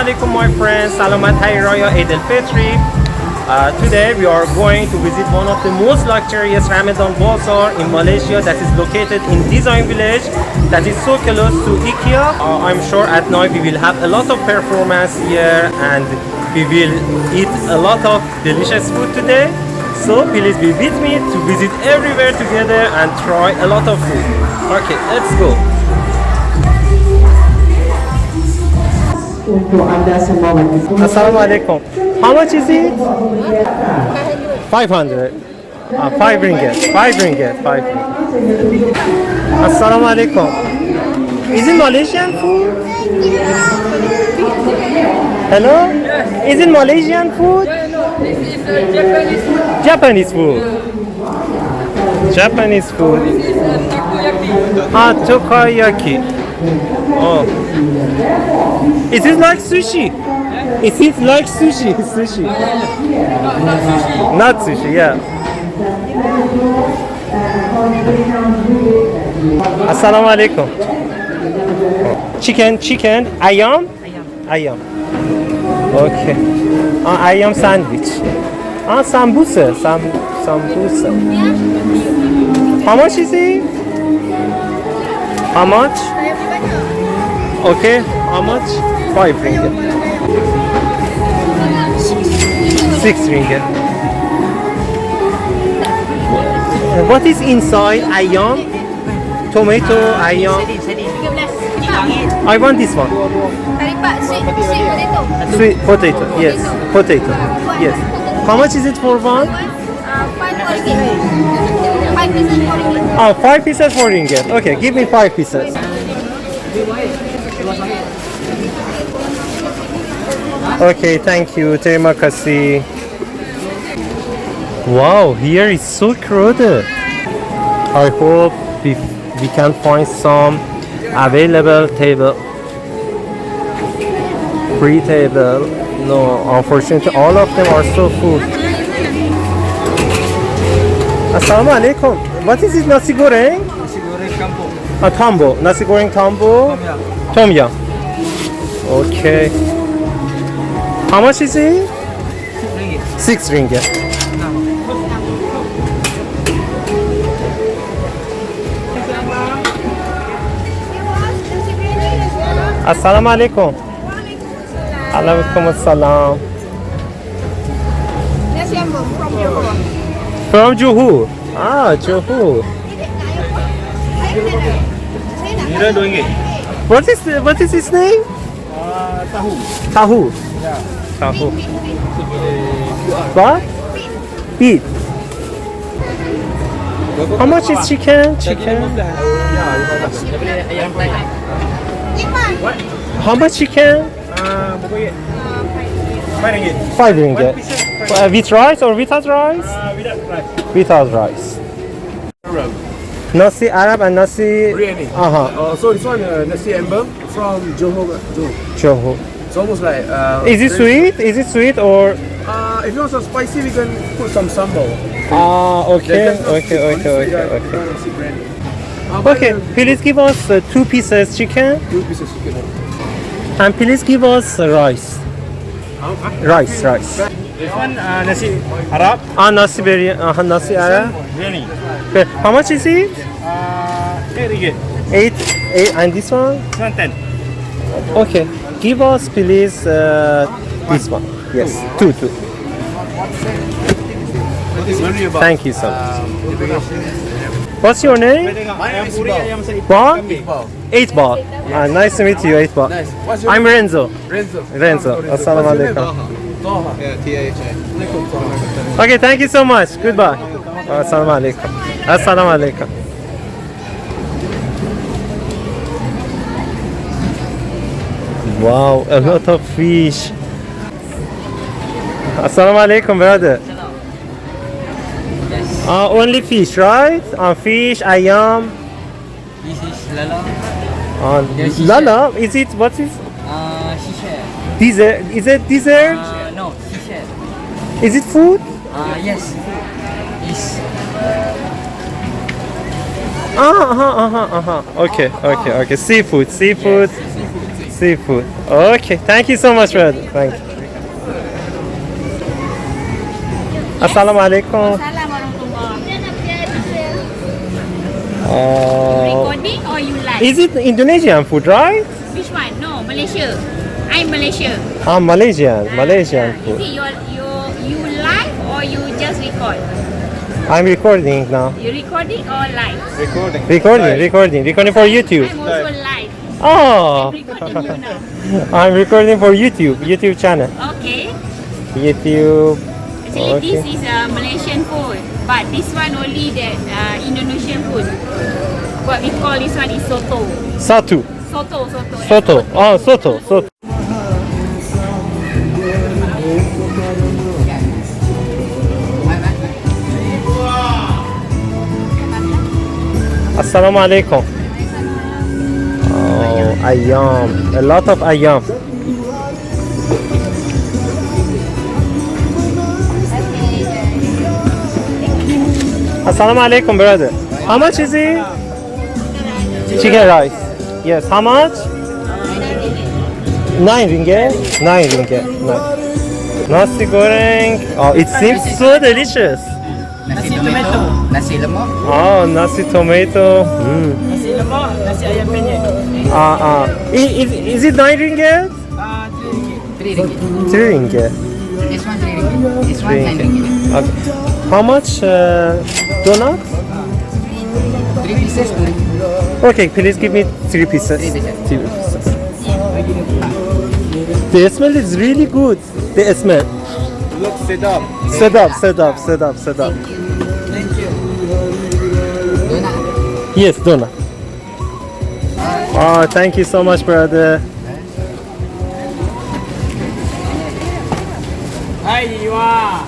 alaikum my friends, Salamat Hari Raya Eid al-Fitri. Today we are going to visit one of the most luxurious Ramadan Bazaar in Malaysia that is located in Design Village that is so close to IKEA. I'm sure at night we will have a lot of performance here and we will eat a lot of delicious food today. So please be with me to visit everywhere together and try a lot of food. Okay, let's go. Assalamualaikum. How much is it? 500. 5 ringgit. 5 ringgit. 5 ringgit. Assalamualaikum. Is it Malaysian food? Hello? Is it Malaysian food? This is Japanese food. Japanese food. Japanese food. This is takoyaki. Takoyaki. Oh. Is it like sushi? Is it like sushi? Sushi. Not sushi, yeah. Assalamu alaikum. Chicken, ayam? Ayam. Okay. Ayam sandwich. Sambusa. Sambusa. How much is it? How much? Okay, how much? 5 ringgit. 6 ringgit. What is inside ayam? Tomato, ayam. I want this one. Sweet potato. Yes, potato. Yes. How much is it for one? 5 pieces for ringgit. Okay, give me 5 pieces. Okay, thank you. Terima kasih. Wow, here is so crowded. I hope we can find some available table. Free table. No, unfortunately, all of them are so full. Assalamu alaikum. What is it? Nasi goreng? Nasi goreng kampung. Tambo. Nasi goreng tambo. Tom yum. Okay. How much is it? 6 ringgit. Assalamu alaikum. Alaikum assalam. From Johor. Johor. What is his name? Tahu. Ya. Tahu. What? Beef. How much is chicken? How much chicken? 5 ringgit. With rice or without rice? Without rice. Nasi Arab and nasi Biryani. So this one nasi ember from Johor. Johor. It's almost like. Is it sweet? Is it sweet or? If you want some spicy, we can put some sambal. Okay. Okay, please give us 2 pieces chicken. 2 pieces chicken. And please give us rice. Rice. This one nasi Arab. Nasi biryani. Nasi Arab. Biryani. Okay. How much is it? 8 ringgit. 8. And this one? This one 10. Okay. Give us please this one. Yes. 2. Thank you so much. What's your name? My name is Pulau. Bon? 8 ball. Nice to meet you, 8 ball. Nice. What's your I'm name? Renzo. Renzo. Assalamu alaikum. Taha. Yeah, T-A-H-A. Okay, thank you so much. Goodbye. Assalamu alaikum. Assalamu alaikum. Wow, a lot of fish. Assalamu alaikum, brother. Only fish, right? Fish, ayam. This is lala. Lala? Is it, what is? Shisha. Dessert? Is it dessert? No, shisha. Is it food? Yes. Is Okay. Seafood. seafood. seafood. Okay, thank you so much, brother. Thank you. Assalamu alaikum. Salam warahmatullahi. Uh, Recording or you live? is it Indonesian food, right? Which one? No, Malaysia. I'm Malaysia. Malaysian food. Is it you live or you just record? I'm recording now. You recording or live? Recording for YouTube. I'm also live. Oh, I'm recording you now. I'm recording for YouTube channel. Okay. YouTube. Actually, Okay. this is Malaysian food, but this one only the Indonesian food. What we call this one is soto. Satu. Soto. Oh, soto. Assalamu alaikum. Oh, ayam. A lot of ayam. Assalamu alaikum, brother. How much is it? Chicken rice. Yes, how much? 9 ringgit. 9 ringgit. Nice. Nasi goreng. Oh, it seems so delicious. Nasi tomato. Nasi lemak. Oh, nasi tomato. Nasi lemak. Nasi ayam penyet. Is it 9 ringgit? 3 ringgit. 3 ringgit. This one 3 ringgit. This one 3 9 ringgit. ringgit. Okay. How much donut? 3 pieces 2 ringgit. Okay, please give me 3 pieces. 3 pieces. 3 pieces. The smell is really good. The smell. Look, sit up. Set up. Thank you. Donut. Yes, donut. Oh, thank you so much, brother. Hi, you are.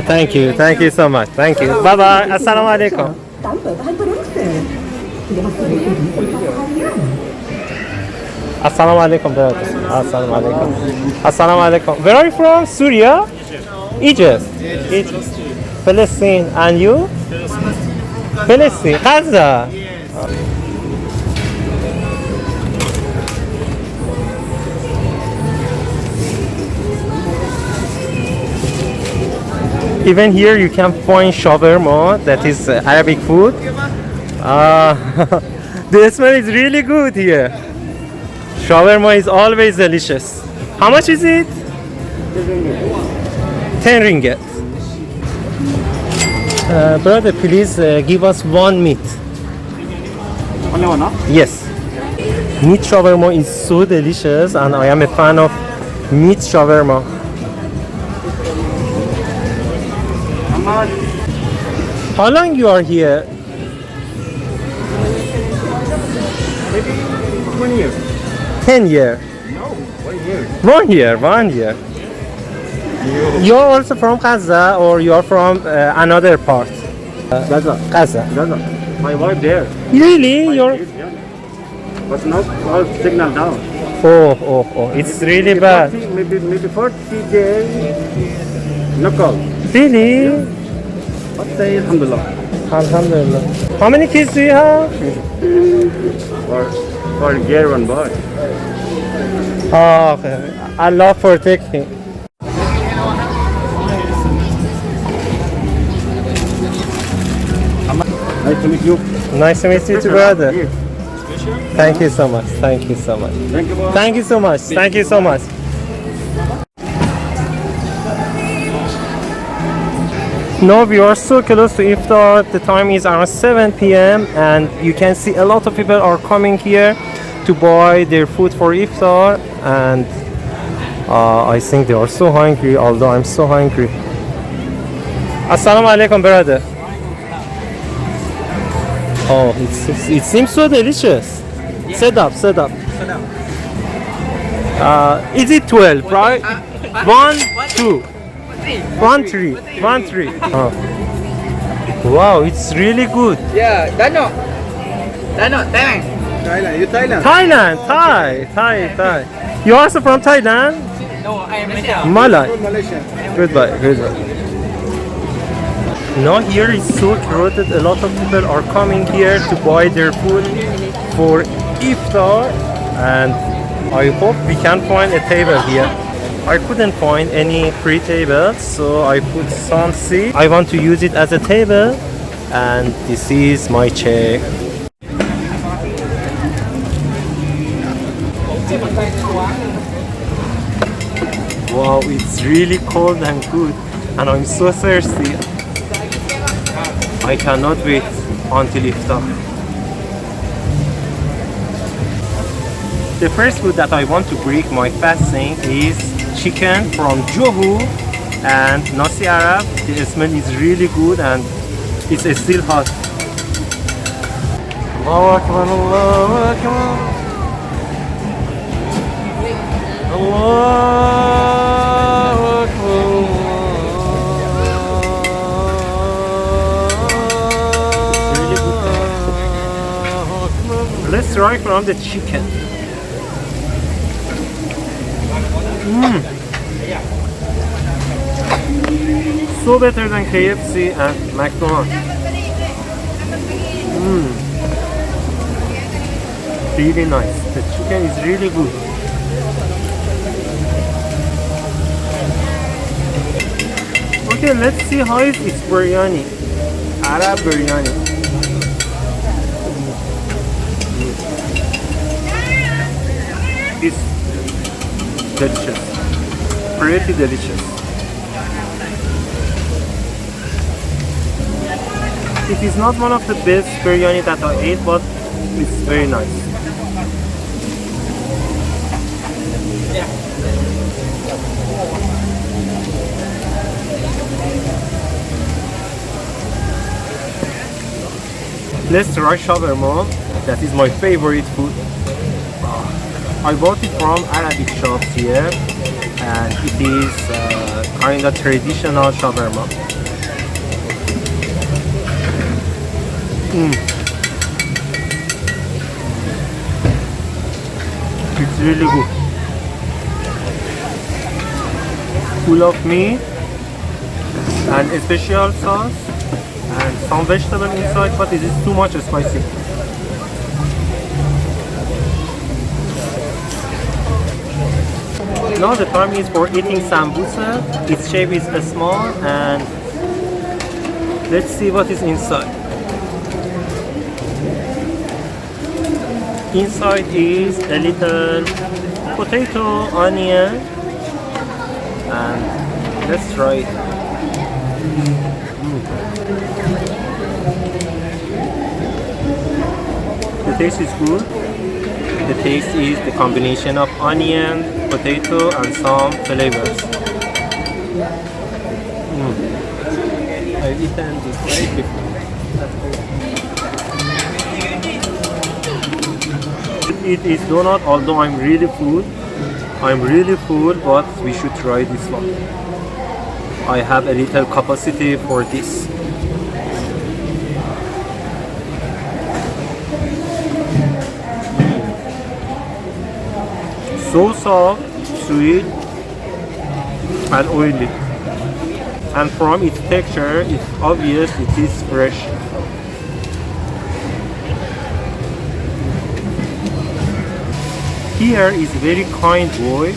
Thank you so much. Thank you. Bye bye. Assalamu alaikum. Assalamu alaikum, brother. Assalamu alaikum. Where are you from? Syria? Egypt. Palestine. And you? Palestine. Gaza. Even here you can find shawarma, that is Arabic food. The smell is really good here. Shawarma is always delicious. How much is it? 10 ringgit. Brother, please give us one meat. Only one, huh? Yes. Meat shawarma is so delicious and I am a fan of meat shawarma. How long you are here? Maybe 20 years. 10 years. No, 1 year. 1 year. You're also from Gaza or you're from another part? Gaza. Gaza. Gaza. My wife there. Really? You're... Yeah. But now all signal down. Oh. It's really bad. 40, maybe 40 days. No call. Really? But say Alhamdulillah. Alhamdulillah. How many kids do you have? For a girl and boy. Oh, okay. Allah protect him. Nice to meet you. Nice to meet you too, brother. Yes. Thank you so much. Thank you so much. Thank you, boy. Thank you so much. Thank you so much. Now we are so close to iftar. The time is around 7 p.m. and you can see a lot of people are coming here to buy their food for iftar, and I think they are so hungry, although I'm so hungry. Assalamu alaikum, brother. Oh, it seems so delicious. Yeah. Set up. Is it 12, right? 1, 2, 1, 3, 1, 3. Oh. Wow, it's really good. Yeah, Danok, Penang. Thailand. You Thailand? Thailand, Thai. You also from Thailand? No, I am Malaysia. Malay. Malaysia. Goodbye. Now here is so crowded, a lot of people are coming here to buy their food for iftar, and I hope we can find a table here. I couldn't find any free tables, so I put some seat. I want to use it as a table, and this is my check. Wow, it's really cold and good, and I'm so thirsty. I cannot wait until iftar. The first food that I want to break my fasting is chicken from Johor and nasi Arab. The smell is really good and it's still hot. Allahu Akbar, Allahu Akbar. Allahu Akbar. Really good. Let's try from the chicken. So better than KFC and McDonald's. Really nice. The chicken is really good. Okay, let's see how it's biryani. Arab biryani. It's delicious. Pretty delicious. It is not one of the best biryani that I ate, but it's very nice. Let's try shawarma. That is my favorite food. I bought it from Arabic shops here, and it is kind of traditional shawarma. It's really good. Full of meat and a special sauce and some vegetable inside, but it is too much spicy. Now the time is for eating sambusa. Its shape is small, and let's see what is inside. Inside is a little potato, onion, and let's try it. The taste is good. The taste is the combination of onion, potato, and some flavors. I've eaten this right before. It is donut, although I'm really full, but we should try this one. I have a little capacity for this. So soft, sweet, and oily. And from its texture, it's obvious it is fresh. Here is a very kind boy.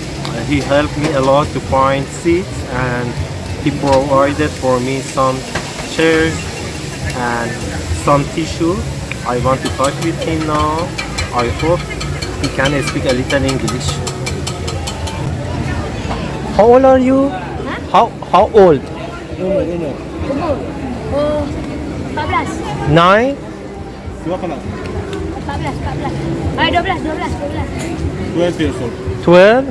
He helped me a lot to find seats, and he provided for me some chairs and some tissue. I want to talk with him now. I hope he can speak a little English. How old are you? Huh? How old? 14. 9? 14. 12 years old. 12?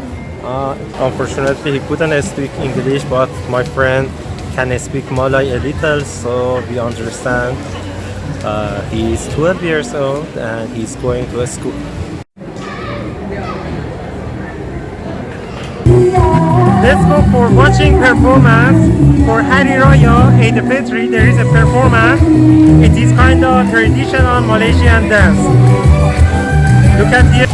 Unfortunately, he couldn't speak English, but my friend can speak Malay a little, so we understand. He is 12 years old and he's going to a school. Let's go for watching performance for Hari Raya Eid al-Fitr. There is a performance. It is kind of traditional Malaysian dance. Look at here.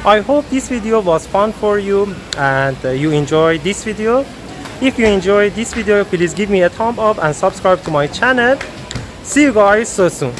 I hope this video was fun for you and you enjoyed this video. If you enjoyed this video, please give me a thumb up and subscribe to my channel. See you guys so soon.